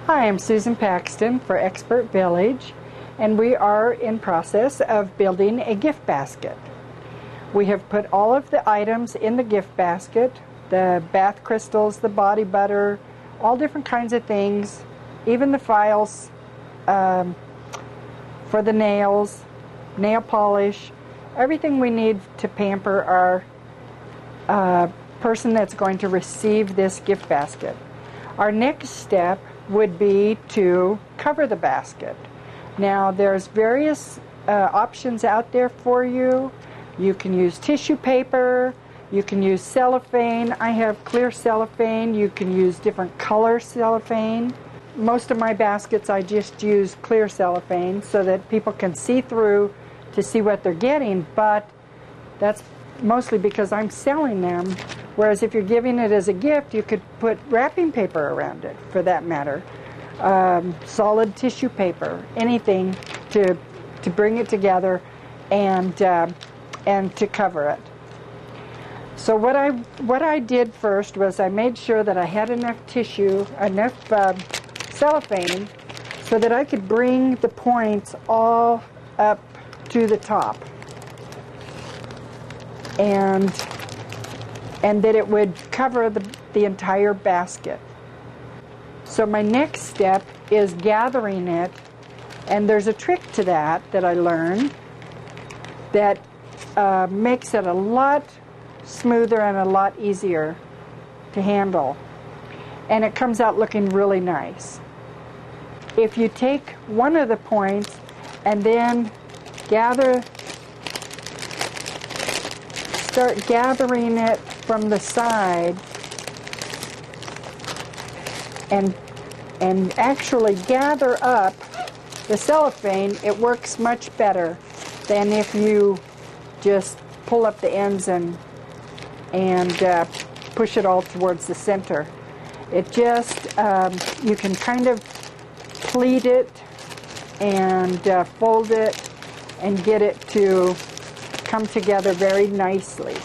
Hi, I'm Susan Paxton for Expert Village, and we are in process of building a gift basket. We have put all of the items in the gift basket, the bath crystals, the body butter, all different kinds of things, even the files for the nails, nail polish, everything we need to pamper our person that's going to receive this gift basket. Our next step would be to cover the basket. Now there's various options out there for you. You can use tissue paper, you can use cellophane. I have clear cellophane. You can use different color cellophane. Most of my baskets I just use clear cellophane so that people can see through to see what they're getting, but that's mostly because I'm selling them. Whereas if you're giving it as a gift, you could put wrapping paper around it, for that matter. Solid tissue paper, anything to bring it together and to cover it. So what I did first was I made sure that I had enough tissue, enough cellophane, so that I could bring the points all up to the top, and that it would cover the entire basket. So my next step is gathering it, and there's a trick to that I learned that makes it a lot smoother and a lot easier to handle, and it comes out looking really nice. If you take one of the points and then start gathering it from the side and actually gather up the cellophane, it works much better than if you just pull up the ends and push it all towards the center. It just, you can kind of pleat it and fold it and get it to come together very nicely.